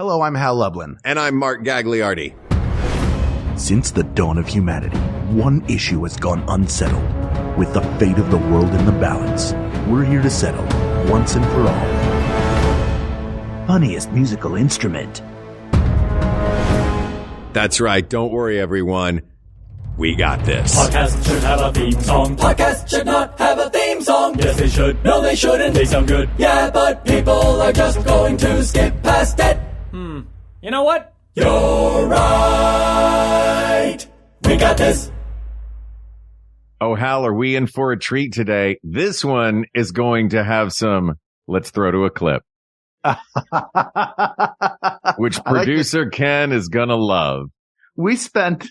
Hello, I'm Hal Lublin. And I'm Mark Gagliardi. Since the dawn of humanity, one issue has gone unsettled. With the fate of the world in the balance, we're here to settle, once and for all. Funniest musical instrument. That's right. Don't worry, everyone. We got this. Podcast should have a theme song. Podcast should not have a theme song. Yes, they should. No, they shouldn't. They sound good. Yeah, but people are just going to skip past it. You know what? You're right. We got this. Oh, Hal, are we in for a treat today? This one is going to have some, let's throw to a clip, which producer Ken is going to love. We spent,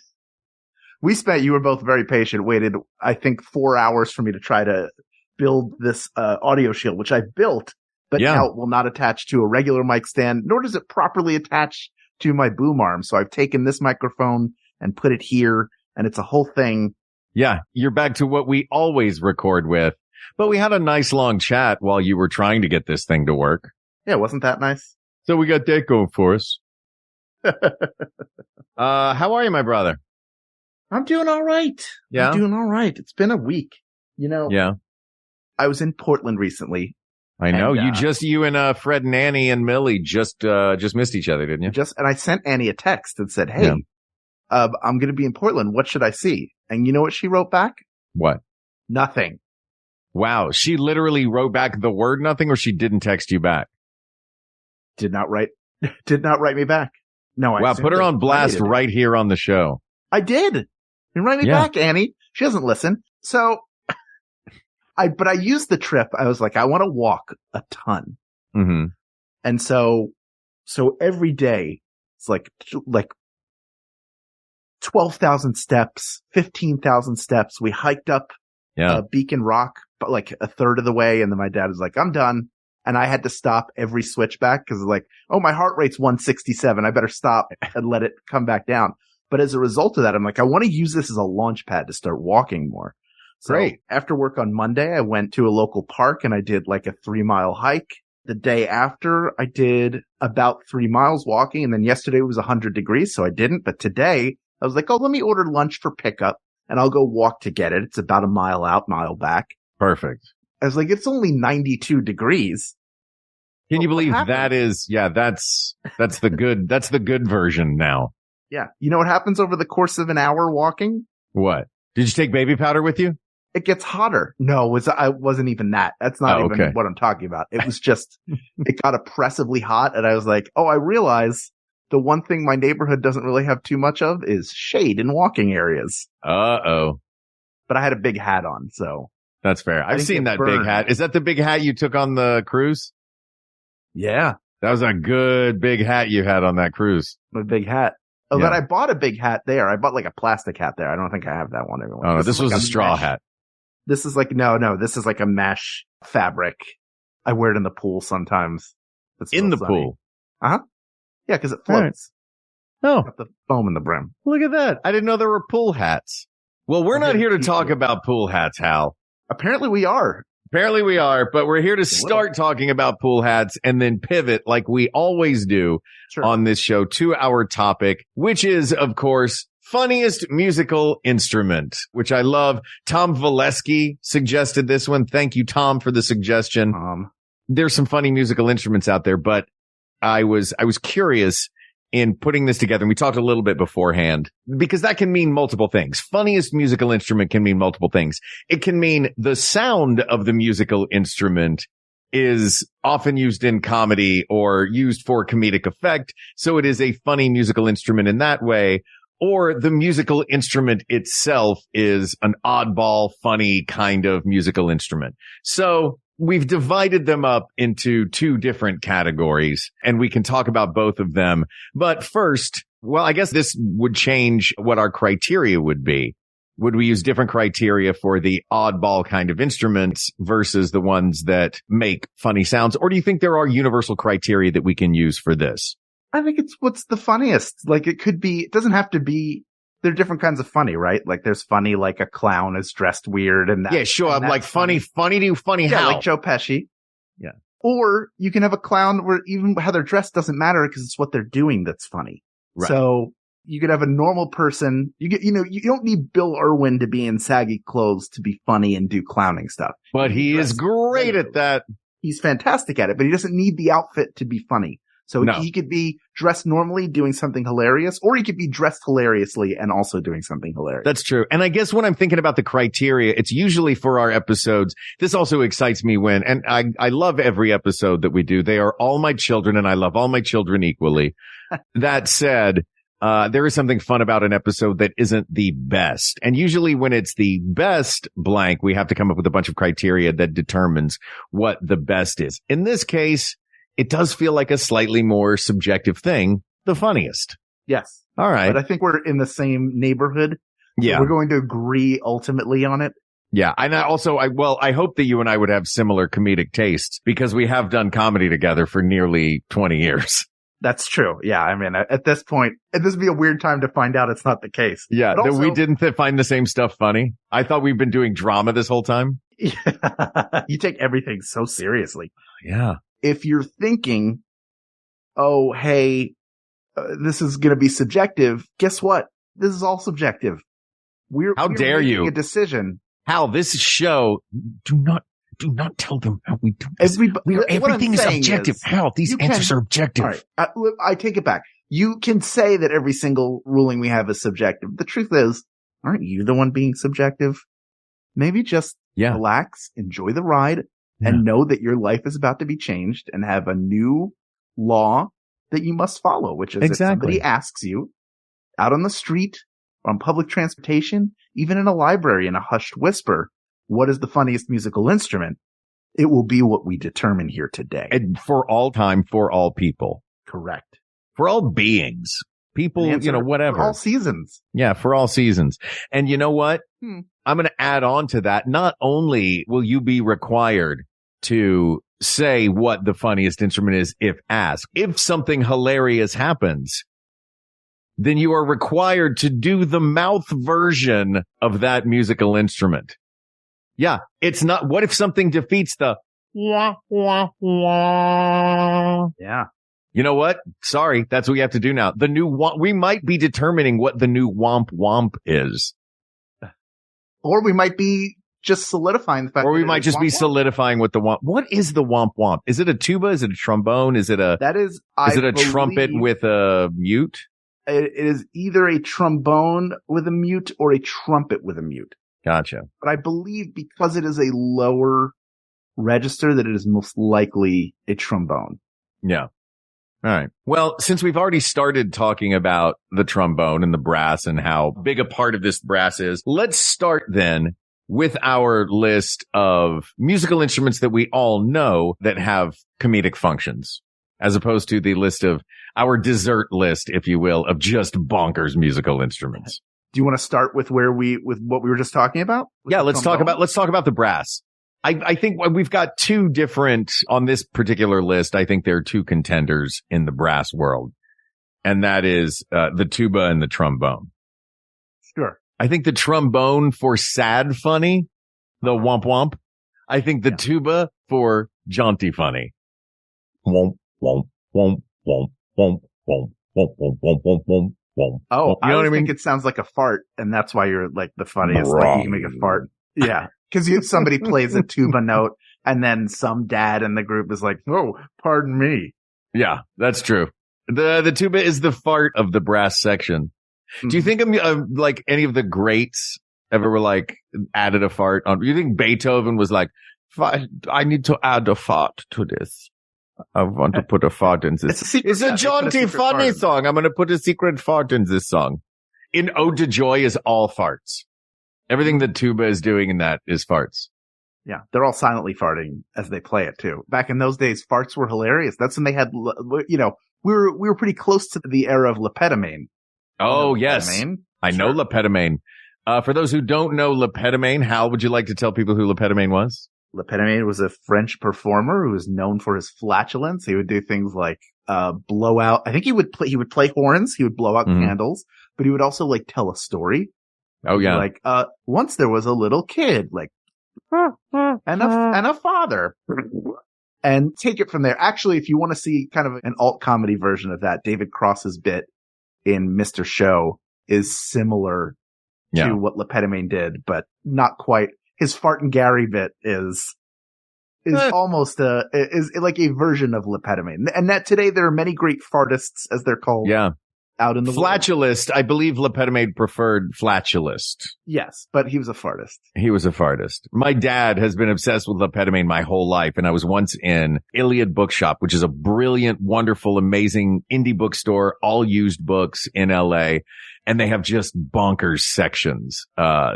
you were both very patient, waited, I think, 4 hours for me to try to build this audio shield, which I built, but now it will not attach to a regular mic stand, nor does it properly attach to my boom arm. So I've taken this microphone and put it here, and it's a whole thing. Yeah, you're back to what we always record with. But we had a nice long chat while you were trying to get this thing to work. Yeah, wasn't that nice? So we got that going for us. How are you, my brother? I'm doing all right. Yeah? I'm doing all right. It's been a week. Yeah. I was in Portland recently. I know. And, you and Fred and Annie and Millie just missed each other, didn't you? And I sent Annie a text and said, hey, I'm going to be in Portland. What should I see? And you know what she wrote back? What? Nothing. Wow. She literally wrote back the word nothing, or she didn't text you back? Did not write me back. No, wow. Put her on blast right here on the show. I did. And write me back, Annie. She doesn't listen. So but I used the trip. I was like, I want to walk a ton. Mm-hmm. And so every day it's like 12,000 steps, 15,000 steps. We hiked up Beacon Rock, but like a third of the way. And then my dad was like, I'm done. And I had to stop every switchback because like, oh, my heart rate's 167. I better stop and let it come back down. But as a result of that, I'm like, I want to use this as a launch pad to start walking more. So great. After work on Monday, I went to a local park and I did like a 3-mile hike. The day after, I did about 3 miles walking. And then yesterday was 100 degrees, so I didn't. But today, I was like, oh, let me order lunch for pickup and I'll go walk to get it. It's about a mile out, mile back. Perfect. I was like, it's only 92 degrees. Can you believe that is, that's the good version now. Yeah. You know what happens over the course of an hour walking? What? Did you take baby powder with you? It gets hotter. No, I wasn't even that. That's not even what I'm talking about. It was just, it got oppressively hot. And I was like, oh, I realize the one thing my neighborhood doesn't really have too much of is shade in walking areas. Uh-oh. But I had a big hat on, so. That's fair. I've seen that big hat. Is that the big hat you took on the cruise? Yeah. That was a good big hat you had on that cruise. A big hat. Oh, yeah. But I bought a big hat there. I bought like a plastic hat there. I don't think I have that one anymore. Oh, no, this was a straw hat. This is like, no, this is like a mesh fabric. I wear it in the pool sometimes. It's in the pool? Uh-huh. Yeah, because it floats. Right. Oh. Got the foam in the brim. Look at that. I didn't know there were pool hats. Well, we're not here to talk about pool hats, Hal. Apparently we are. But we're here to start talking about pool hats and then pivot like we always do on this show to our topic, which is, of course, funniest musical instrument, which I love. Tom Valesky suggested this one. Thank you, Tom, for the suggestion. There's some funny musical instruments out there, but I was curious in putting this together. And we talked a little bit beforehand because that can mean multiple things. Funniest musical instrument can mean multiple things. It can mean the sound of the musical instrument is often used in comedy or used for comedic effect. So it is a funny musical instrument in that way. Or the musical instrument itself is an oddball, funny kind of musical instrument. So we've divided them up into two different categories, and we can talk about both of them. But first, well, I guess this would change what our criteria would be. Would we use different criteria for the oddball kind of instruments versus the ones that make funny sounds? Or do you think there are universal criteria that we can use for this? I think it's what's the funniest. Like it doesn't have to be, there are different kinds of funny, right? Like there's funny, like a clown is dressed weird and that. Yeah, sure. I'm like funny to funny yeah, how? Like Joe Pesci. Yeah. Or you can have a clown where even how they're dressed doesn't matter because it's what they're doing that's funny. Right. So you could have a normal person. You don't need Bill Irwin to be in saggy clothes to be funny and do clowning stuff. But he is great at that. He's fantastic at it, but he doesn't need the outfit to be funny. So he could be dressed normally doing something hilarious, or he could be dressed hilariously and also doing something hilarious. That's true. And I guess when I'm thinking about the criteria, it's usually for our episodes. This also excites me and I love every episode that we do. They are all my children and I love all my children equally. That said, there is something fun about an episode that isn't the best. And usually when it's the best blank, we have to come up with a bunch of criteria that determines what the best is. In this case, it does feel like a slightly more subjective thing, the funniest. Yes. All right. But I think we're in the same neighborhood. Yeah. So we're going to agree ultimately on it. Yeah. And I hope that you and I would have similar comedic tastes because we have done comedy together for nearly 20 years. That's true. Yeah. I mean, at this point, this would be a weird time to find out it's not the case. Yeah. That we didn't find the same stuff funny. I thought we've been doing drama this whole time. Yeah. You take everything so seriously. Yeah. If you're thinking, oh, hey, this is going to be subjective, guess what? This is all subjective. How dare you? A decision. Hal, this show, do not tell them how we do this. Everything is objective. Hal, these answers are objective. All right, I take it back. You can say that every single ruling we have is subjective. The truth is, aren't you the one being subjective? Maybe just relax, enjoy the ride, and know that your life is about to be changed and have a new law that you must follow, which is if somebody asks you out on the street, on public transportation, even in a library in a hushed whisper, what is the funniest musical instrument? It will be what we determine here today. And for all time, for all people. Correct. For all beings. People, whatever. For all seasons. Yeah, for all seasons. And you know what? I'm going to add on to that. Not only will you be required to say what the funniest instrument is if asked. If something hilarious happens, then you are required to do the mouth version of that musical instrument. Yeah, it's not, what if something defeats the wah, wah, wah? Yeah. You know what? Sorry, that's what we have to do now. The new we might be determining what the new womp womp is. Or we might be just solidifying the fact or we might just be solidifying what the womp. What is the womp womp? Is it a tuba? Is it a trombone? Is it a trumpet with a mute? It is either a trombone with a mute or a trumpet with a mute. Gotcha. But I believe because it is a lower register that it is most likely a trombone. Yeah. All right. Well, since we've already started talking about the trombone and the brass and how big a part of this brass is, let's start then with our list of musical instruments that we all know that have comedic functions, as opposed to the list of our dessert list, if you will, of just bonkers musical instruments. Do you want to start with what we were just talking about? Yeah, let's talk about the brass. I think we've got two different on this particular list. I think there are two contenders in the brass world, and that is the tuba and the trombone. Sure. I think the trombone for sad funny, the womp womp. I think the tuba for jaunty funny. Womp womp womp womp womp womp womp womp womp womp womp womp. Oh, you know what I mean? It sounds like a fart, and that's why you're like the funniest. Like you can make a fart. Yeah. Because somebody plays a tuba note and then some dad in the group is like, oh, pardon me. Yeah, that's true. The tuba is the fart of the brass section. Mm-hmm. Do you think like any of the greats ever were like added a fart on? Do you think Beethoven was like, I need to add a fart to this. I want to put a fart in this. It's a jaunty funny song. I'm going to put a secret fart in this song. In Ode to Joy is all farts. Everything that tuba is doing in that is farts. Yeah, they're all silently farting as they play it too. Back in those days, farts were hilarious. That's when they had, we were pretty close to the era of Lepetamine. Oh, yes. I know Lepetamine. For those who don't know Lepetamine, Hal, would you like to tell people who Lepetamine was? Lepetamine was a French performer who was known for his flatulence. He would do things like blow out. I think he would play horns. He would blow out candles, but he would also like tell a story. Oh yeah. Like, once there was a little kid, like, and a father. and take it from there. Actually, if you want to see kind of an alt comedy version of that, David Cross's bit in Mr. Show is similar to what Lepetamine did, but not quite. His Fart and Gary bit is almost is like a version of Lepetamine. And that today there are many great fartists, as they're called. Yeah. Out in the Flatulist. I believe Lepetamine preferred flatulist. Yes, but he was a fartist. He was a fartist. My dad has been obsessed with Lepetamine my whole life. And I was once in Iliad Bookshop, which is a brilliant, wonderful, amazing indie bookstore, all used books in LA. And they have just bonkers sections.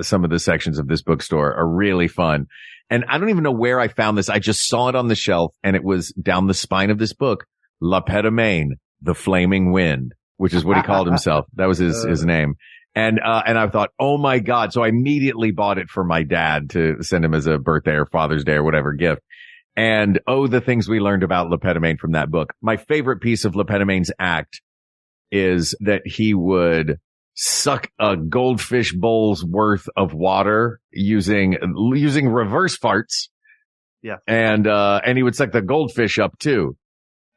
Some of the sections of this bookstore are really fun. And I don't even know where I found this. I just saw it on the shelf and it was down the spine of this book, Lepetamine, the Flaming Wind, which is what he called himself. That was his name. And I thought, oh my God. So I immediately bought it for my dad to send him as a birthday or Father's Day or whatever gift. And the things we learned about Lepetamine from that book. My favorite piece of Lepetamine's act is that he would suck a goldfish bowl's worth of water using reverse farts. Yeah. And he would suck the goldfish up too.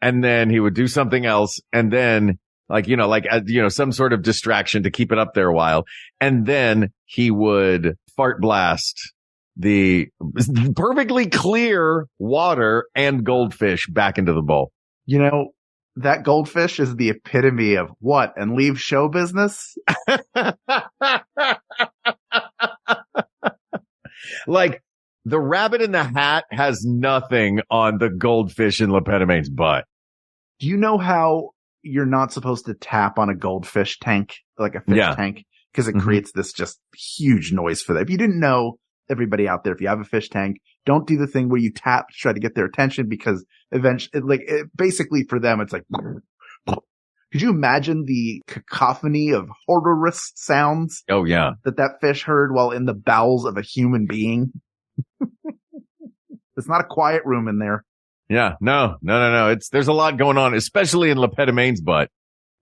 And then he would do something else. And then some sort of distraction to keep it up there a while. And then he would fart blast the perfectly clear water and goldfish back into the bowl. You know, that goldfish is the epitome of what? And leave show business? Like, the rabbit in the hat has nothing on the goldfish in Lepetamine's butt. Do you know how you're not supposed to tap on a goldfish tank, like a fish tank? Because it creates this just huge noise for that. If you didn't know, everybody out there, if you have a fish tank, don't do the thing where you tap to try to get their attention, because eventually, basically for them, it's like, could you imagine the cacophony of horrorous sounds? Oh yeah. That fish heard while in the bowels of a human being? It's not a quiet room in there. Yeah. No. There's a lot going on, especially in Lepetamine's butt.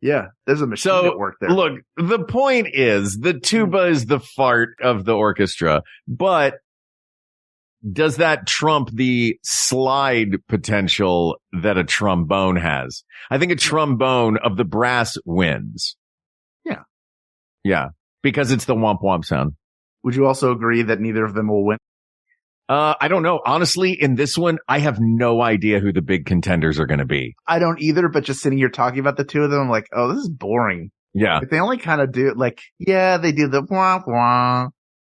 Yeah, there's a machine at work there. Look, the point is the tuba is the fart of the orchestra, but does that trump the slide potential that a trombone has? I think a trombone of the brass wins. Yeah. Yeah, because it's the womp womp sound. Would you also agree that neither of them will win? I don't know. Honestly, in this one, I have no idea who the big contenders are going to be. I don't either, but just sitting here talking about the two of them, I'm like, oh, this is boring. Yeah. Like, they only kind of do, like, yeah, they do the wah wah,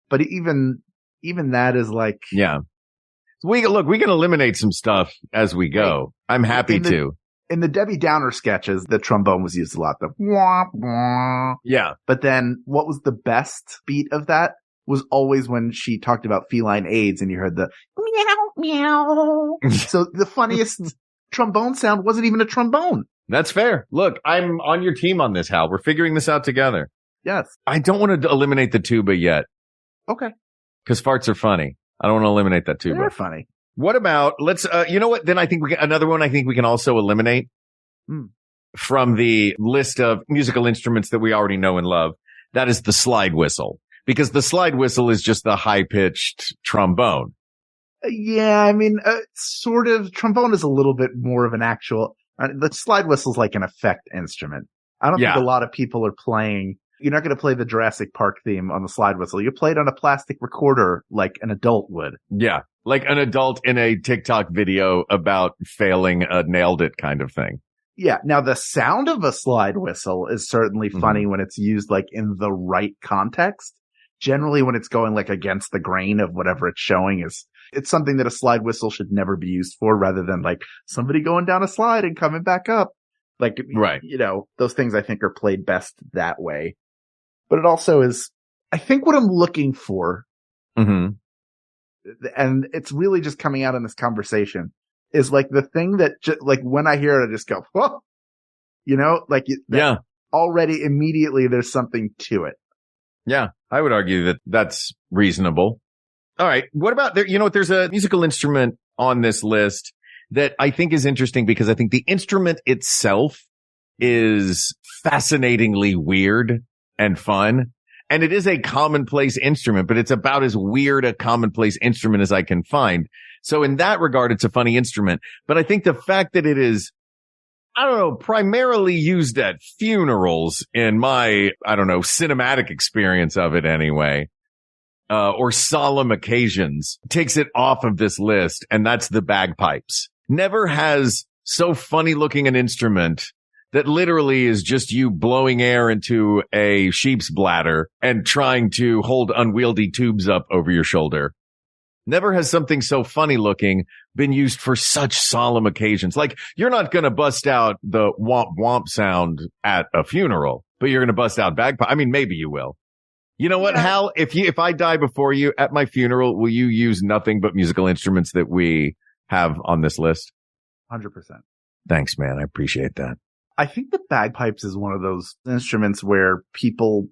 but even that is like. Yeah. We can eliminate some stuff as we go. I'm happy to. In the Debbie Downer sketches, the trombone was used a lot, the wah wah. Yeah. But then what was the best beat of that? Was always when she talked about feline AIDS and you heard the meow, meow. So the funniest trombone sound wasn't even a trombone. That's fair. Look, I'm on your team on this, Hal. We're figuring this out together. Yes. I don't want to eliminate the tuba yet. Okay. Because farts are funny. I don't want to eliminate that tuba. They're funny. What about, let's, you know what? Then I think another one I think we can also eliminate from the list of musical instruments that we already know and love. That is the slide whistle. Because the slide whistle is just the high-pitched trombone. Yeah, I mean, sort of. Trombone is a little bit more of an actual. The slide whistle is like an effect instrument. I don't think a lot of people are playing. You're not going to play the Jurassic Park theme on the slide whistle. You play it on a plastic recorder like an adult would. Yeah, like an adult in a TikTok video about failing a nailed it kind of thing. Yeah. Now, the sound of a slide whistle is certainly funny when it's used like in the right context. Generally, when it's going like against the grain of whatever it's showing, it's something that a slide whistle should never be used for, rather than like somebody going down a slide and coming back up. Like, you know, those things I think are played best that way. But it also is, I think what I'm looking for, and it's really just coming out in this conversation, is like the thing that like when I hear it, I just go, whoa, you know, like already immediately there's something to it. Yeah, I would argue that that's reasonable. All right. What about there? You know what? There's a musical instrument on this list that I think is interesting because I think the instrument itself is fascinatingly weird and fun. And it is a commonplace instrument, but it's about as weird a commonplace instrument as I can find. So in that regard, it's a funny instrument. But I think the fact that it is, I don't know, primarily used at funerals in my, I don't know, cinematic experience of it anyway, or solemn occasions, takes it off of this list. And that's the bagpipes. Never has so funny looking an instrument that literally is just you blowing air into a sheep's bladder and trying to hold unwieldy tubes up over your shoulder. Never has something so funny looking been used for such solemn occasions. Like, you're not going to bust out the womp womp sound at a funeral, but you're going to bust out bagpipe. I mean, maybe you will. You know what, Hal? If I die before you at my funeral, will you use nothing but musical instruments that we have on this list? 100%. Thanks, man. I appreciate that. I think the bagpipes is one of those instruments where people,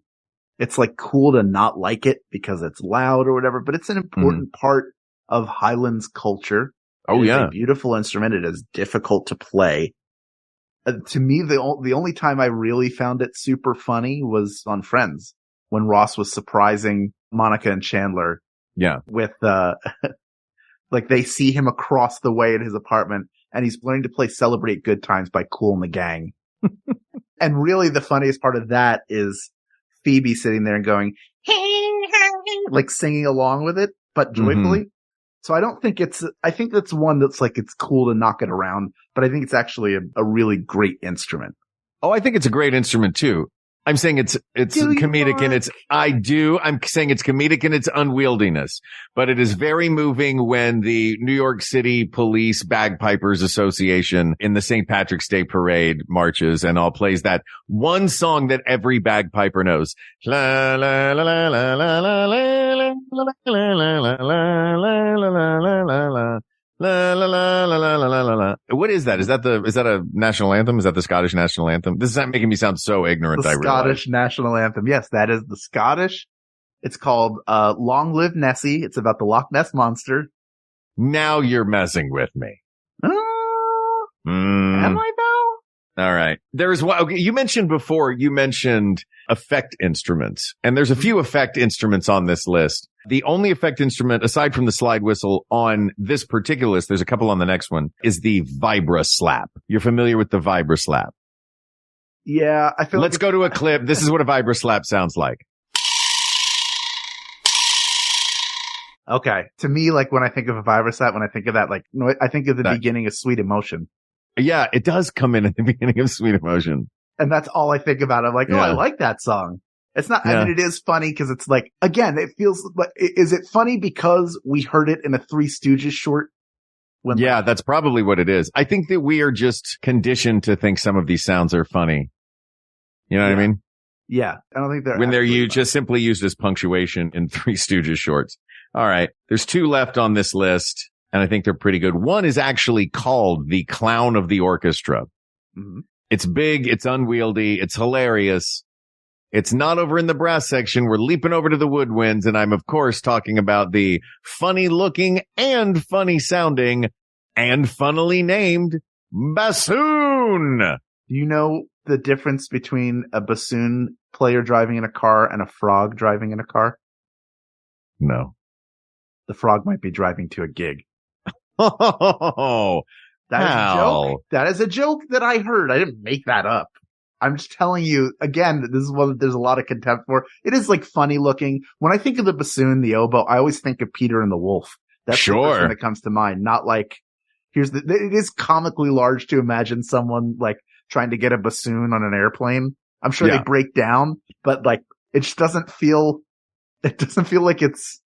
it's like cool to not like it because it's loud or whatever, but it's an important part of Highlands culture. Oh, It's a beautiful instrument. It is difficult to play. To me, the only time I really found it super funny was on Friends, when Ross was surprising Monica and Chandler. Yeah. With, like they see him across the way at his apartment and he's learning to play Celebrate Good Times by Kool and the Gang. And really the funniest part of that is Phoebe sitting there and going, like singing along with it, but joyfully. So I think that's one that's like, it's cool to knock it around, but I think it's actually a really great instrument. Oh, I think it's a great instrument too. I'm saying it's comedic in its, I'm saying it's comedic in its unwieldiness, but it is very moving when the New York City Police Bagpipers Association in the St. Patrick's Day Parade marches and all plays that one song that every bagpiper knows. La la la la la la la la la la la la la la. La la la la la la la la. What is that? Is that a national anthem? Is that the Scottish national anthem? This is not making me sound so ignorant. The Scottish national anthem. Yes, that is the Scottish. It's called Long Live Nessie. It's about the Loch Ness Monster. Now you're messing with me. Am I though? All right. There's one. Okay, you mentioned effect instruments, and there's a few effect instruments on this list. The only effect instrument, aside from the slide whistle on this particular list, there's a couple on the next one, is the vibra slap. You're familiar with the vibra slap? Yeah, I feel Let's go to a clip. This is what a vibra slap sounds like. Okay. To me, like when I think of a vibra slap, when I think of that, like, no, I think of the beginning of Sweet Emotion. Yeah, it does come in at the beginning of Sweet Emotion. And that's all I think about. I'm like, I like that song. It's not, I mean, it is funny because it's like, again, it feels like, is it funny because we heard it in a Three Stooges short? That's probably what it is. I think that we are just conditioned to think some of these sounds are funny. You know what I mean? Yeah. I don't think they're when they're just simply used as punctuation in Three Stooges shorts. All right. There's two left on this list, and I think they're pretty good. One is actually called the Clown of the Orchestra. Mm-hmm. It's big. It's unwieldy. It's hilarious. It's not over in the brass section. We're leaping over to the woodwinds. And I'm, of course, talking about the funny looking and funny sounding and funnily named bassoon. Do you know the difference between a bassoon player driving in a car and a frog driving in a car? No. The frog might be driving to a gig. Oh, that is a joke. That is a joke that I heard. I didn't make that up. I'm just telling you, again, this is one that there's a lot of contempt for. It is like funny looking. When I think of the bassoon, the oboe, I always think of Peter and the Wolf. That's the first thing that comes to mind. Not like, it is comically large to imagine someone like trying to get a bassoon on an airplane. I'm sure they break down, but like, it just doesn't feel like it's,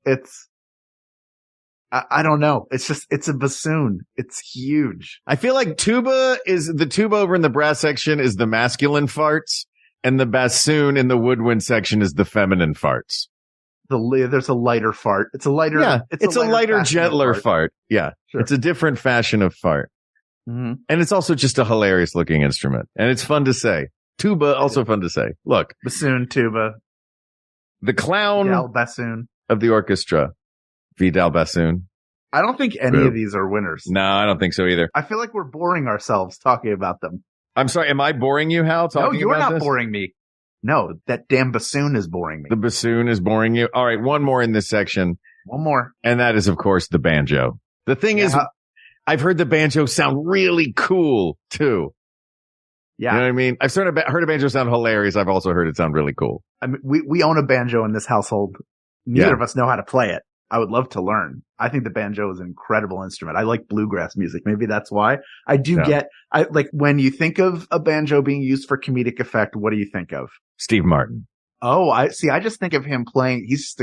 I don't know. It's a bassoon. It's huge. I feel like the tuba over in the brass section is the masculine farts, and the bassoon in the woodwind section is the feminine farts. There's a lighter fart. It's a lighter, it's a lighter, gentler fart. Yeah. Sure. It's a different fashion of fart. Mm-hmm. And it's also just a hilarious looking instrument. And it's fun to say. Tuba, also fun to say. Look. Bassoon, tuba. The clown bassoon of the orchestra. Vidal Bassoon. I don't think any of these are winners. No, I don't think so either. I feel like we're boring ourselves talking about them. I'm sorry. Am I boring you, Hal? No, you're not boring me. No, that damn bassoon is boring me. The bassoon is boring you? All right, one more in this section. One more. And that is, of course, the banjo. The thing is, I've heard the banjo sound really cool, too. Yeah. You know what I mean? I've sort of heard a banjo sound hilarious. I've also heard it sound really cool. I mean, we own a banjo in this household. Neither of us know how to play it. I would love to learn. I think the banjo is an incredible instrument. I like bluegrass music. Maybe that's why. I do like when you think of a banjo being used for comedic effect, what do you think of? Steve Martin. Oh, I just think of him playing. He's just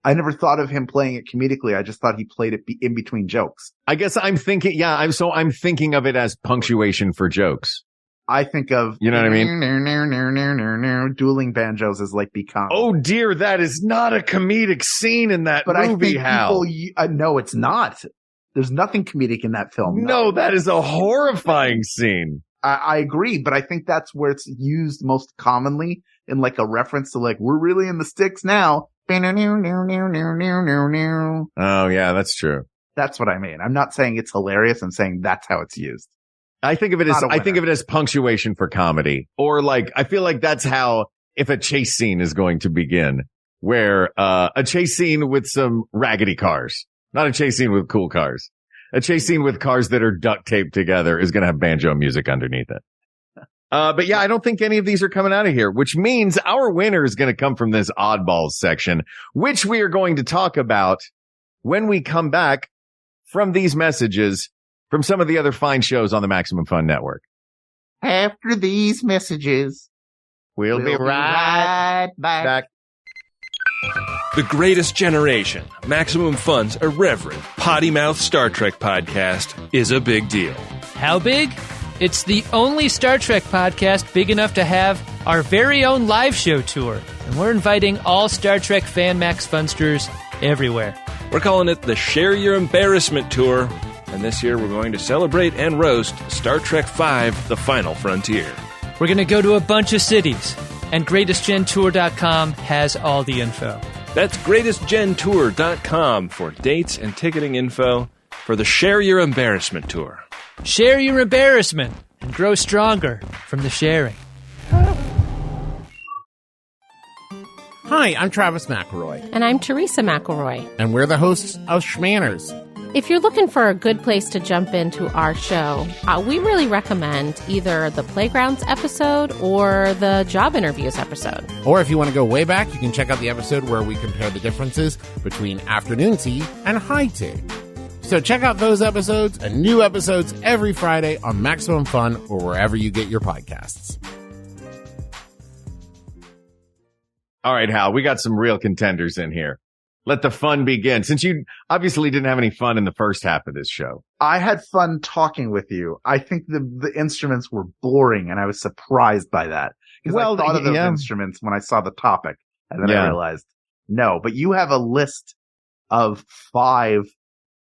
I never thought of him playing it comedically. I just thought he played it in between jokes. I guess I'm thinking, I'm thinking of it as punctuation for jokes. I think of, you know what I mean? Dueling banjos is like become. Oh dear, that is not a comedic scene in that movie, Hal. No, it's not. There's nothing comedic in that film. No, that is a horrifying scene. I agree, but I think that's where it's used most commonly in like a reference to like, we're really in the sticks now. Oh yeah, that's true. That's what I mean. I'm not saying it's hilarious. I'm saying that's how it's used. I think of it as punctuation for comedy, or like, I feel like that's how, if a chase scene is going to begin, where, a chase scene with some raggedy cars, not a chase scene with cool cars, a chase scene with cars that are duct taped together is going to have banjo music underneath it. But yeah, I don't think any of these are coming out of here, which means our winner is going to come from this oddballs section, which we are going to talk about when we come back from these messages from some of the other fine shows on the Maximum Fun Network. After these messages, we'll be right back. The Greatest Generation, Maximum Fun's irreverent, potty-mouth Star Trek podcast is a big deal. How big? It's the only Star Trek podcast big enough to have our very own live show tour. And we're inviting all Star Trek fan Max Funsters everywhere. We're calling it the Share Your Embarrassment Tour. And this year we're going to celebrate and roast Star Trek V, The Final Frontier. We're going to go to a bunch of cities. And GreatestGenTour.com has all the info. That's GreatestGenTour.com for dates and ticketing info for the Share Your Embarrassment Tour. Share your embarrassment and grow stronger from the sharing. Hi, I'm Travis McElroy. And I'm Teresa McElroy. And we're the hosts of Schmanners. If you're looking for a good place to jump into our show, we really recommend either the Playgrounds episode or the Job Interviews episode. Or if you want to go way back, you can check out the episode where we compare the differences between afternoon tea and high tea. So check out those episodes and new episodes every Friday on Maximum Fun or wherever you get your podcasts. All right, Hal, we got some real contenders in here. Let the fun begin. Since you obviously didn't have any fun in the first half of this show. I had fun talking with you. I think the instruments were boring, and I was surprised by that. Because I thought of those instruments when I saw the topic, and then I realized, no. But you have a list of 5.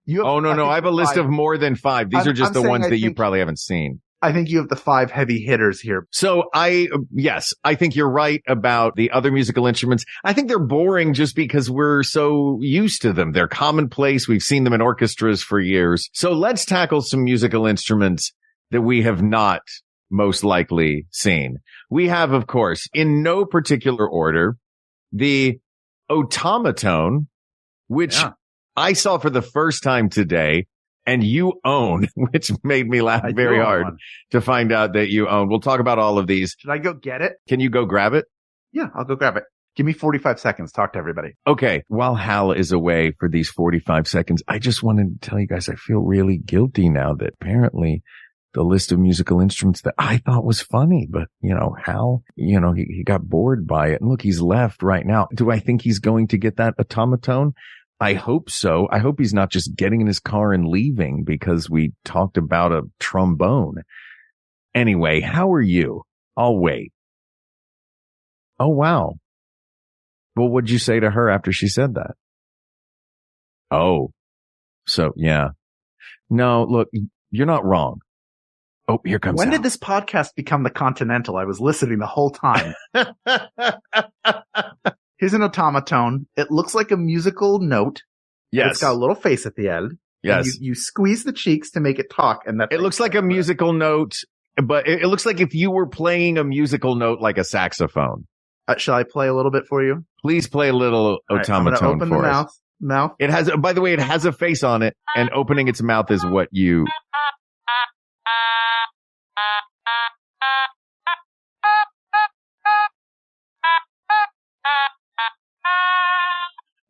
I have a list of more than 5. These are just the ones that you probably haven't seen. I think you have the 5 heavy hitters here. So I think you're right about the other musical instruments. I think they're boring just because we're so used to them. They're commonplace. We've seen them in orchestras for years. So let's tackle some musical instruments that we have not most likely seen. We have, of course, in no particular order, the automaton, which I saw for the first time today. And you own, which made me laugh very hard to find out that you own. We'll talk about all of these. Should I go get it? Can you go grab it? Yeah, I'll go grab it. Give me 45 seconds. Talk to everybody. Okay. While Hal is away for these 45 seconds, I just wanted to tell you guys I feel really guilty now that apparently the list of musical instruments that I thought was funny, but Hal, he got bored by it. And look, he's left right now. Do I think he's going to get that automaton? I hope so. I hope he's not just getting in his car and leaving because we talked about a trombone. Anyway, how are you? I'll wait. Oh, wow. Well, what'd you say to her after she said that? Oh, so yeah. No, look, you're not wrong. Oh, here comes When did this podcast become the Continental? I was listening the whole time. Here's an automaton. It looks like a musical note. Yes. It's got a little face at the end. Yes. You squeeze the cheeks to make it talk. And it looks like a musical note, but it looks like if you were playing a musical note like a saxophone. Shall I play a little bit for you? Please play a little automaton open for the us. Mouth. It has, by the way, it has a face on it, and opening its mouth is what you.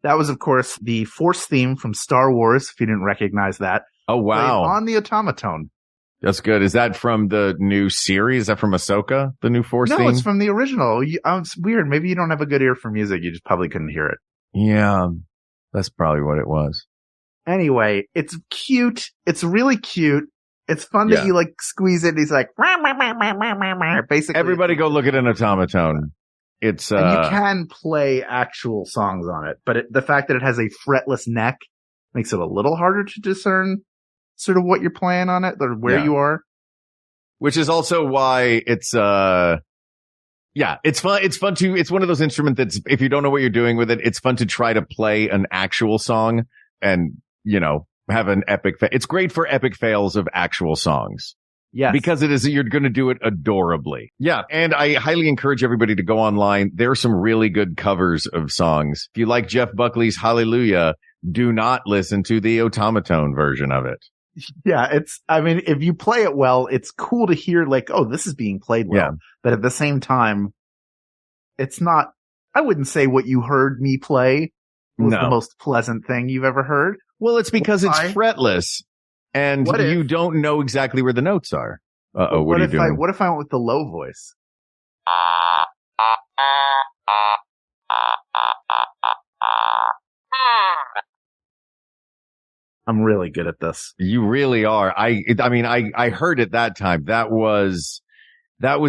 That was, of course, the Force theme from Star Wars, if you didn't recognize that. Oh, wow. On the automaton. That's good. Is that from the new series? Is that from Ahsoka, the new Force theme? No, it's from the original. It's weird. Maybe you don't have a good ear for music. You just probably couldn't hear it. Yeah, that's probably what it was. Anyway, it's cute. It's really cute. It's fun that you like squeeze it and he's like, basically. Everybody go look at an automaton. It's, and you can play actual songs on it, but the fact that it has a fretless neck makes it a little harder to discern sort of what you're playing on it or where you are. Which is also why it's, it's fun. It's fun to, it's one of those instruments that's, if you don't know what you're doing with it, it's fun to try to play an actual song and, have an epic, it's great for epic fails of actual songs. Yes. Because you're going to do it adorably. Yeah. And I highly encourage everybody to go online. There are some really good covers of songs. If you like Jeff Buckley's Hallelujah, do not listen to the automaton version of it. Yeah. If you play it well, it's cool to hear like, oh, this is being played well. Yeah. But at the same time, it's not, I wouldn't say what you heard me play was the most pleasant thing you've ever heard. Well, it's because it's fretless. And you don't know exactly where the notes are. Uh-oh, what are you doing? What if I went with the low voice? I'm really good at this. You really are. I heard it that time. That was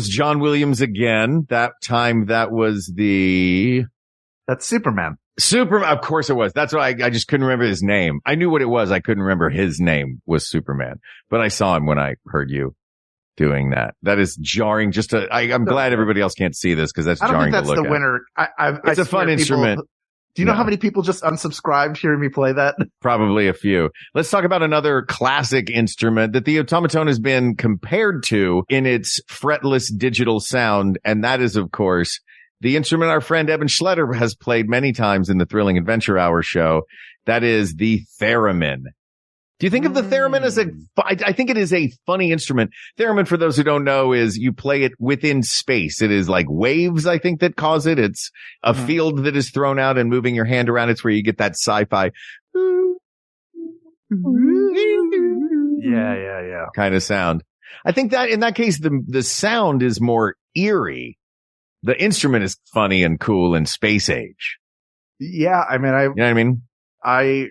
John Williams again. That time that's Superman. Superman, of course it was. That's why I just couldn't remember his name. I knew what it was. I couldn't remember his name was Superman. But I saw him when I heard you doing that. That is jarring. I'm glad everybody else can't see this because that's jarring to look at. I don't think that's the winner. It's a fun instrument. Do you know how many people just unsubscribed hearing me play that? Probably a few. Let's talk about another classic instrument that the automaton has been compared to in its fretless digital sound. And that is, of course, the instrument our friend Evan Schletter has played many times in the Thrilling Adventure Hour show. That is the theremin. Do you think of the theremin as I think it is a funny instrument. Theremin, for those who don't know, is you play it within space. It is like waves, I think, that cause it. It's a field that is thrown out and moving your hand around. It's where you get that sci-fi. Yeah. Kind of sound. I think that in that case, the sound is more eerie. The instrument is funny and cool and space age. Yeah, you know what I mean? I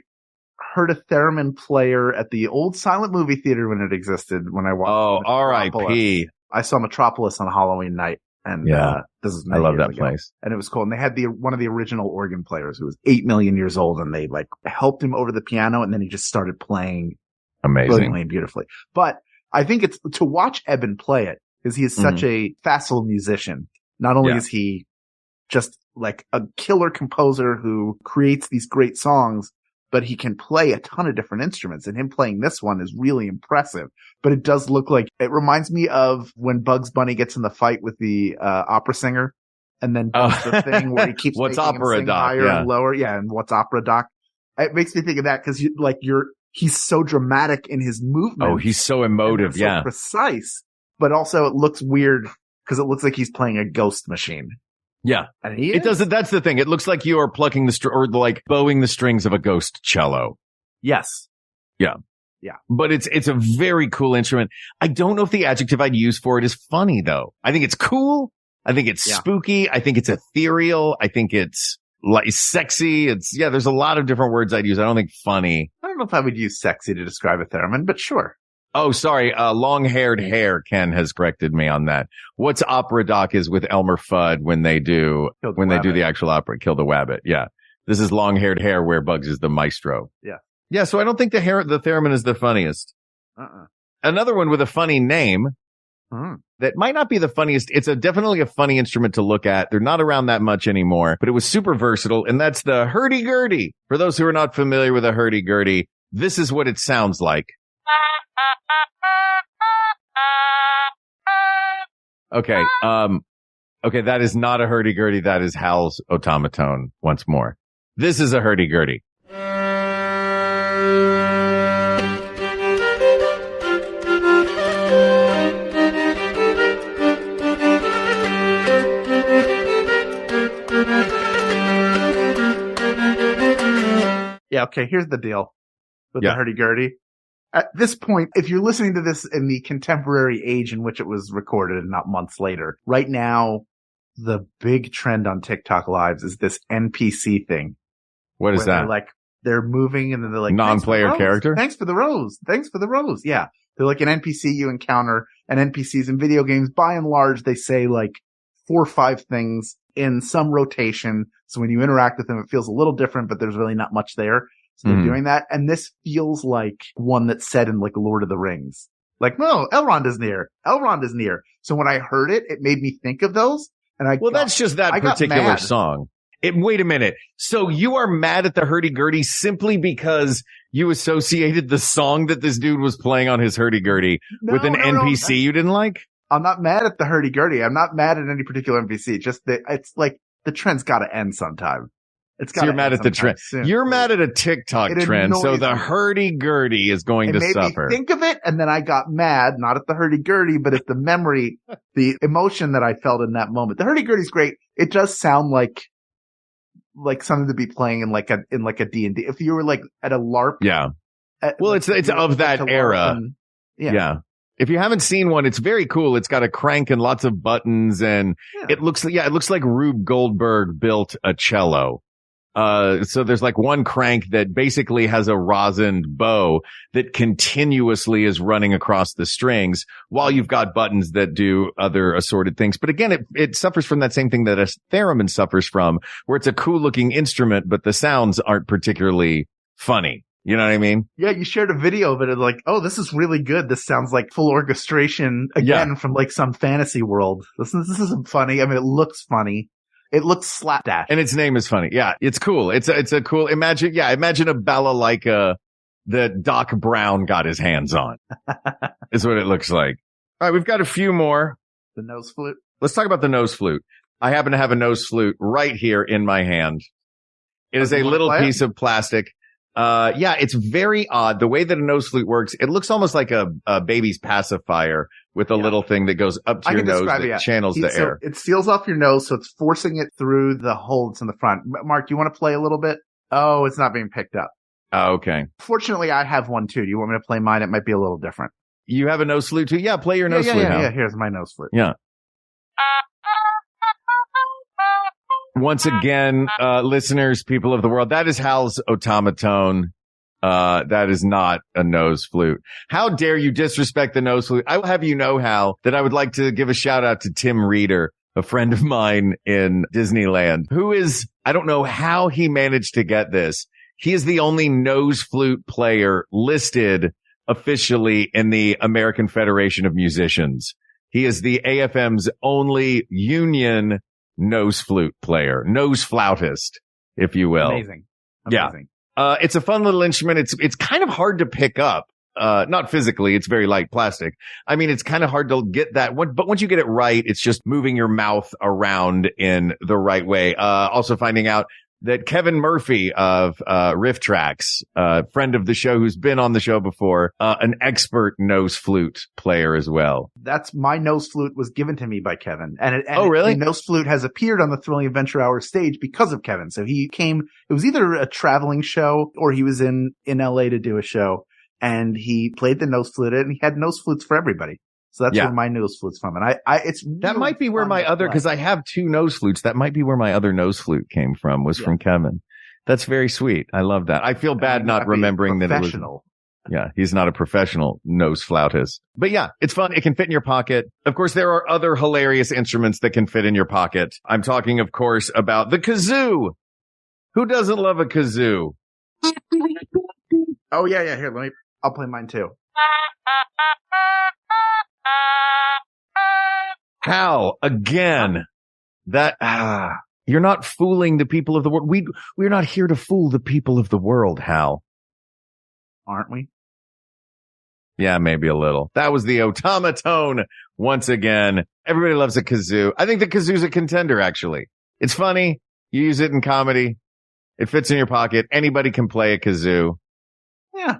heard a theremin player at the old silent movie theater when it existed. When I watched. Oh, R.I.P. I saw Metropolis on Halloween night, and this is I love that place, and it was cool. And they had one of the original organ players who was 8 million years old, and they like helped him over the piano, and then he just started playing brilliantly and beautifully. But I think it's to watch Eben play it because he is such a facile musician. Not only is he just like a killer composer who creates these great songs, but he can play a ton of different instruments, and him playing this one is really impressive. But it does look like, it reminds me of when Bugs Bunny gets in the fight with the opera singer and then does the thing where he keeps What's making Opera him sing Doc? higher and lower. Yeah. And What's Opera Doc? It makes me think of that because he's so dramatic in his movements. Oh, he's so emotive. So precise, but also it looks weird because it looks like he's playing a ghost machine. Yeah. And he it doesn't. That's the thing. It looks like you are plucking or like bowing the strings of a ghost cello. Yes. Yeah. Yeah. But it's a very cool instrument. I don't know if the adjective I'd use for it is funny though. I think it's cool. I think it's spooky. I think it's ethereal. I think it's like sexy. There's a lot of different words I'd use. I don't think funny. I don't know if I would use sexy to describe a theremin, but sure. Oh, sorry. Long-haired hair. Ken has corrected me on that. What's Opera Doc is with Elmer Fudd when they do the actual opera, Kill the Wabbit. Yeah. This is long-haired hair where Bugs is the maestro. Yeah. Yeah. So I don't think the theremin is the funniest. Another one with a funny name that might not be the funniest. It's definitely a funny instrument to look at. They're not around that much anymore, but it was super versatile. And that's the hurdy-gurdy. For those who are not familiar with a hurdy-gurdy, this is what it sounds like. Okay. Okay. That is not a hurdy-gurdy. That is Hal's automaton once more. This is a hurdy-gurdy. Yeah, okay, here's the deal with the hurdy-gurdy. At this point, if you're listening to this in the contemporary age in which it was recorded and not months later, right now, the big trend on TikTok Lives is this NPC thing. What is that? They're moving and then they're like, non-player character? Thanks for the rose. Thanks for the rose. Yeah. They're like an NPC you encounter, and NPCs in video games, by and large, they say like 4 or 5 things in some rotation. So when you interact with them, it feels a little different, but there's really not much there. So they're doing that. And this feels like one that's said in like Lord of the Rings. Like, no, Elrond is near. Elrond is near. So when I heard it, it made me think of those. And that's just that particular song. Wait a minute. So you are mad at the hurdy-gurdy simply because you associated the song that this dude was playing on his hurdy-gurdy with an NPC you didn't like? I'm not mad at the hurdy-gurdy. I'm not mad at any particular NPC. Just that it's like the trend's got to end sometime. So you're mad at the trend. You're mad at a TikTok trend. So the hurdy-gurdy is going to suffer. Me think of it, and then I got mad, not at the hurdy-gurdy, but at the memory, the emotion that I felt in that moment. The hurdy-gurdy's great. It does sound like something to be playing in like a D&D. If you were like at a LARP. Yeah. It's of that era. Yeah. If you haven't seen one, it's very cool. It's got a crank and lots of buttons, and it looks like Rube Goldberg built a cello. So there's like one crank that basically has a rosined bow that continuously is running across the strings while you've got buttons that do other assorted things. But again, it suffers from that same thing that a theremin suffers from, where it's a cool looking instrument, but the sounds aren't particularly funny. You know what I mean? Yeah, you shared a video of it and like, oh, this is really good. This sounds like full orchestration again from like some fantasy world. This isn't funny. I mean, it looks funny. It looks slapdash. And its name is funny. Yeah, it's cool. It's a cool, imagine a balalaika that Doc Brown got his hands on. Is what it looks like. All right, we've got a few more. The nose flute. Let's talk about the nose flute. I happen to have a nose flute right here in my hand. It is a little piece of plastic. It's very odd. The way that a nose flute works, it looks almost like a baby's pacifier with a little thing that goes up to your nose that channels the air. It seals off your nose, so it's forcing it through the holes in the front. Mark, do you want to play a little bit? Oh, it's not being picked up. Oh, okay. Fortunately, I have one too. Do you want me to play mine? It might be a little different. You have a nose flute too? Yeah, play your nose flute. Yeah, here's my nose flute. Yeah. Once again, listeners, people of the world, that is Hal's automaton. That is not a nose flute. How dare you disrespect the nose flute? I will have you know, Hal, that I would like to give a shout out to Tim Reeder, a friend of mine in Disneyland, who is, I don't know how he managed to get this. He is the only nose flute player listed officially in the American Federation of Musicians. He is the AFM's only union nose flute player, nose flautist, if you will. Amazing. Yeah. It's a fun little instrument. It's kind of hard to pick up. Not physically. It's very light plastic. I mean, it's kind of hard to get that one, but once you get it right, it's just moving your mouth around in the right way. Also finding out that Kevin Murphy of Riff Tracks, friend of the show who's been on the show before, an expert nose flute player as well. That's my nose flute was given to me by Kevin. Really? The nose flute has appeared on the Thrilling Adventure Hour stage because of Kevin. So he came, it was either a traveling show or he was in LA to do a show, and he played the nose flute and he had nose flutes for everybody. So that's where my nose flute's from. And it's that might be where my other, because I have 2 nose flutes. That might be where my other nose flute came from, was from Kevin. That's very sweet. I love that. I feel bad not remembering that it was. Yeah, he's not a professional nose flautist. But yeah, it's fun. It can fit in your pocket. Of course, there are other hilarious instruments that can fit in your pocket. I'm talking, of course, about the kazoo. Who doesn't love a kazoo? Oh, yeah. Here, I'll play mine too. Hal, again, you're not fooling the people of the world. We're not here to fool the people of the world, Hal. Aren't we? Yeah, maybe a little. That was the automaton once again. Everybody loves a kazoo. I think the kazoo's a contender, actually. It's funny. You use it in comedy. It fits in your pocket. Anybody can play a kazoo. Yeah.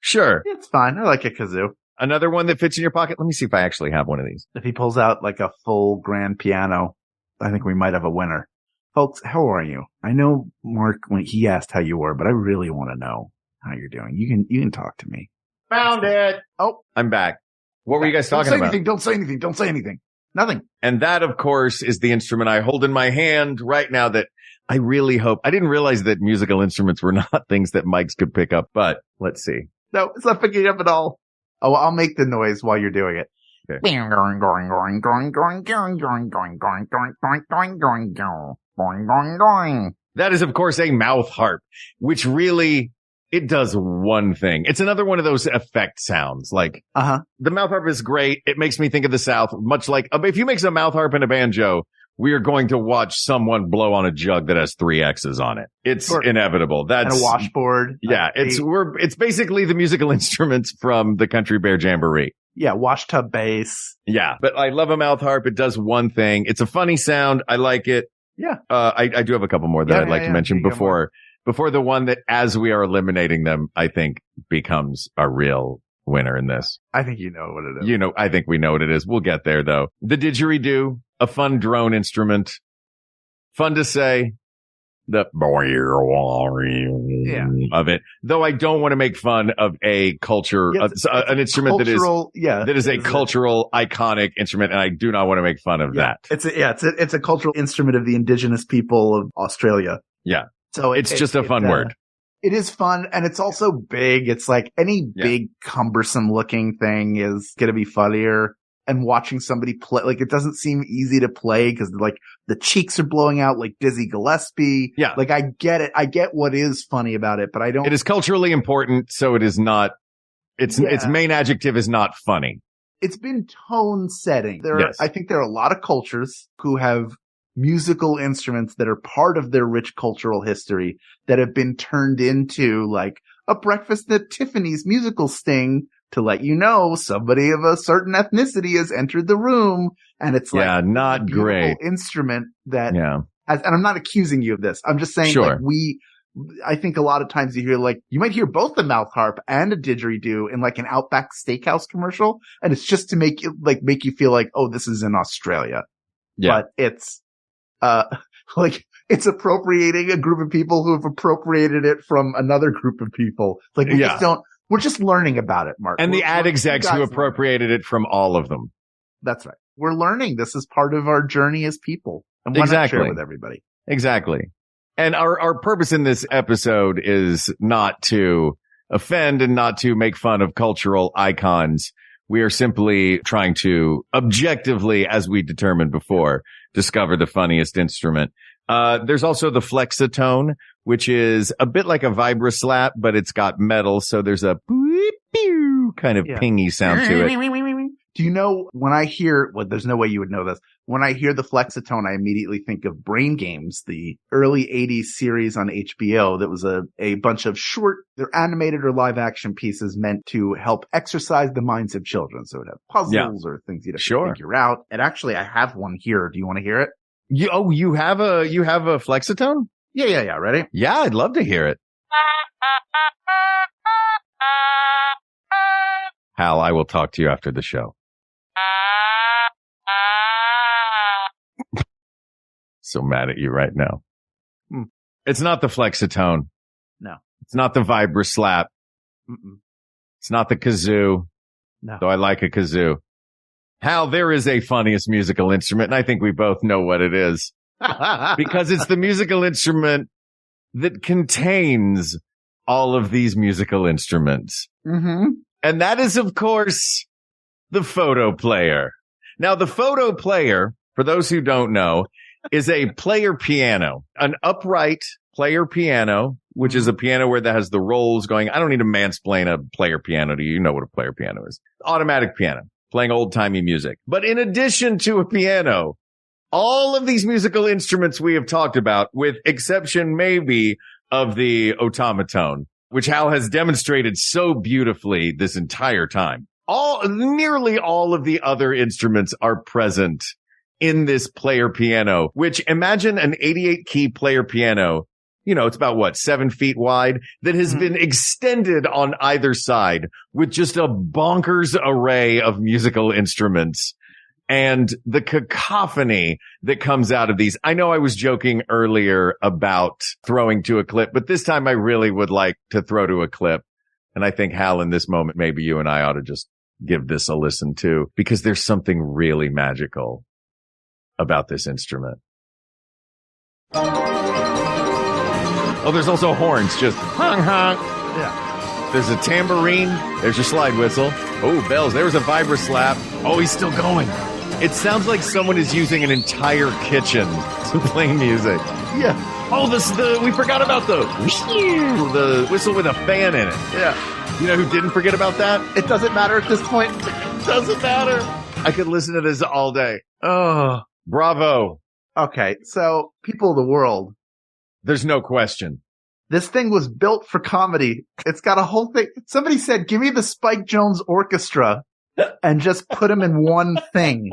Sure. It's fine. I like a kazoo. Another one that fits in your pocket. Let me see if I actually have one of these. If he pulls out like a full grand piano, I think we might have a winner. Folks, how are you? I know Mark, when he asked how you were, but I really want to know how you're doing. You can talk to me. Found it. Oh, I'm back. What were you guys talking about? Don't say anything. Don't say anything. Nothing. And that, of course, is the instrument I hold in my hand right now that I really hope. I didn't realize that musical instruments were not things that mics could pick up, but let's see. No, it's not picking up at all. Oh, I'll make the noise while you're doing it. Okay. That is, of course, a mouth harp, which really, it does one thing. It's another one of those effect sounds. Like, the mouth harp is great. It makes me think of the South, much like, if you mix a mouth harp and a banjo, we are going to watch someone blow on a jug that has 3 X's on it. It's inevitable. That's and a washboard. Yeah. It's basically the musical instruments from the Country Bear Jamboree. Yeah. Wash tub bass. Yeah. But I love a mouth harp. It does one thing. It's a funny sound. I like it. Yeah. I do have a couple more that I'd like to mention before the one that, as we are eliminating them, I think becomes a real winner in this. I think you know what it is. I think we know what it is. We'll get there though. The didgeridoo, a fun drone instrument. Fun to say. The of it. Though I don't want to make fun of a culture, an instrument that is a cultural iconic instrument, and I do not want to make fun of that. It's a cultural instrument of the indigenous people of Australia. Yeah. So it's just a fun word. It is fun, and it's also big. It's like any big, cumbersome looking thing is going to be funnier. And watching somebody play, like, it doesn't seem easy to play because, like, the cheeks are blowing out like Dizzy Gillespie. Yeah. Like, I get it. I get what is funny about it, but I don't. It is culturally important, so it is not, its main adjective is not funny. It's been tone setting. I think there are a lot of cultures who have musical instruments that are part of their rich cultural history that have been turned into, like, a breakfast at Tiffany's musical sting to let you know somebody of a certain ethnicity has entered the room. And it's like, not great instrument that, and I'm not accusing you of this. I'm just saying, I think a lot of times you might hear both the mouth harp and a didgeridoo in like an Outback Steakhouse commercial. And it's just to make you feel like, oh, this is in Australia. Yeah. But it's, it's appropriating a group of people who have appropriated it from another group of people. Like, we're just learning about it, Mark. And the ad execs who appropriated it from all of them. That's right. We're learning. This is part of our journey as people. And why not share it with everybody? Exactly. And our purpose in this episode is not to offend and not to make fun of cultural icons. We are simply trying to objectively, as we determined before, discover the funniest instrument. There's also the flexitone, which is a bit like a vibra-slap, but it's got metal. So there's a kind of pingy sound to it. Do you know when I hear, there's no way you would know this. When I hear the flexitone, I immediately think of Brain Games, the early 80s series on HBO that was a bunch of short, they're animated or live action pieces meant to help exercise the minds of children. So it would have puzzles or things you'd have to figure out. And actually, I have one here. Do you want to hear it? You have a flexitone? Yeah. Ready? Yeah, I'd love to hear it. Hal, I will talk to you after the show. So mad at you right now. It's not the flexitone. No. It's not the vibra-slap. It's not the kazoo. No. Though I like a kazoo. Hal, there is a funniest musical instrument, and I think we both know what it is. Because it's the musical instrument that contains all of these musical instruments. Mm-hmm. And that is, of course, the photo player. Now, the photo player, for those who don't know, is a player piano, an upright player piano, which is a piano where that has the rolls going. I don't need to mansplain a player piano to you. You know what a player piano is. Automatic piano, playing old-timey music. But in addition to a piano, all of these musical instruments we have talked about, with exception maybe of the automaton, which Hal has demonstrated so beautifully this entire time. Nearly all of the other instruments are present in this player piano, which imagine an 88 key player piano. You know, it's about 7 feet wide that has been extended on either side with just a bonkers array of musical instruments and the cacophony that comes out of these. I know I was joking earlier about throwing to a clip, but this time I really would like to throw to a clip. And I think, Hal, in this moment, maybe you and I ought to just give this a listen too, because there's something really magical about this instrument. Oh, there's also horns, just honk, honk. Yeah. There's a tambourine. There's your slide whistle. Oh, bells. There was a vibra slap. Oh, he's still going. It sounds like someone is using an entire kitchen to play music. Yeah. Oh, we forgot about the whistle with a fan in it. Yeah. You know who didn't forget about that? It doesn't matter at this point. It doesn't matter. I could listen to this all day. Oh, bravo. Okay, so people of the world. There's no question. This thing was built for comedy. It's got a whole thing. Somebody said, give me the Spike Jonze Orchestra and just put him in one thing.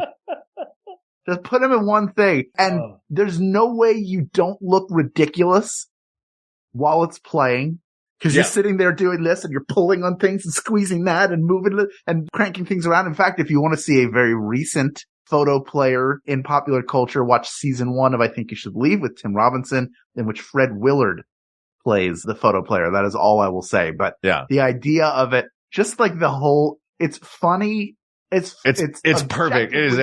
Just put him in one thing. And there's no way you don't look ridiculous while it's playing. Because you're sitting there doing this and you're pulling on things and squeezing that and moving and cranking things around. In fact, if you want to see a very recent photo player in popular culture, watch season 1 of I Think You Should Leave with Tim Robinson, in which Fred Willard plays the photo player. That is all I will say. But the idea of it, just like the whole, it's funny. It's perfect. It is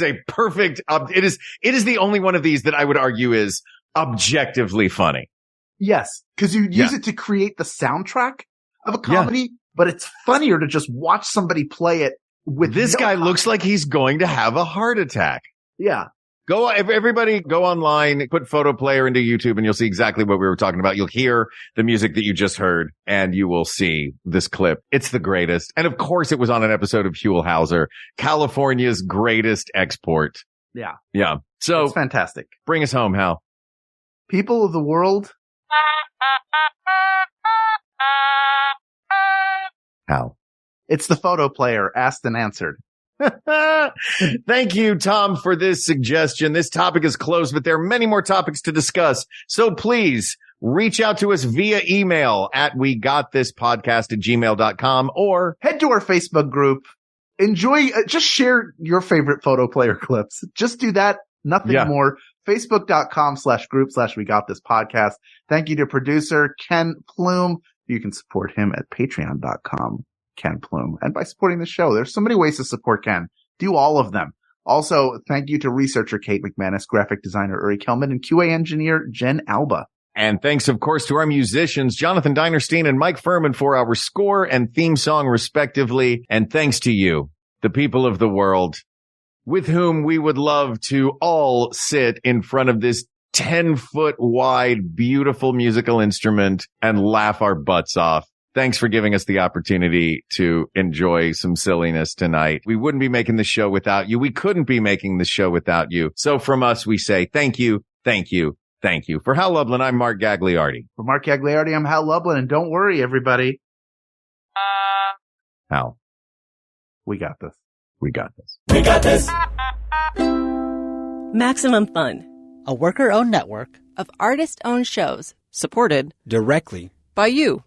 a perfect, it is the only one of these that I would argue is objectively funny. Yes. Cause you use it to create the soundtrack of a comedy, but it's funnier to just watch somebody play it with this guy looks like he's going to have a heart attack. Yeah. Everybody go online, put photo player into YouTube, and you'll see exactly what we were talking about. You'll hear the music that you just heard, and you will see this clip. It's the greatest. And of course, it was on an episode of Huell Hauser, California's greatest export. Yeah. Yeah. So it's fantastic. Bring us home, Hal. People of the world. Hal. It's the photo player, asked and answered. Thank you, Tom, for this suggestion. This topic is closed, but there are many more topics to discuss. So please reach out to us via email at wegotThisPodcast@gmail.com or head to our Facebook group. Enjoy, just share your favorite photo player clips. Just do that. Nothing more. Facebook.com/group/WeGotThisPodcast. Thank you to producer Ken Plume. You can support him at Patreon.com. Ken Plume. And by supporting the show, there's so many ways to support Ken. Do all of them. Also, thank you to researcher Kate McManus, graphic designer Uri Kelman, and QA engineer Jen Alba. And thanks, of course, to our musicians, Jonathan Dinerstein and Mike Furman, for our score and theme song, respectively. And thanks to you, the people of the world, with whom we would love to all sit in front of this 10-foot wide, beautiful musical instrument and laugh our butts off. Thanks for giving us the opportunity to enjoy some silliness tonight. We wouldn't be making the show without you. We couldn't be making the show without you. So from us, we say thank you, thank you, thank you. For Hal Lublin, I'm Mark Gagliardi. For Mark Gagliardi, I'm Hal Lublin. And don't worry, everybody. Hal. We got this. We got this. We got this. Maximum Fun. A worker-owned network of artist-owned shows supported directly by you.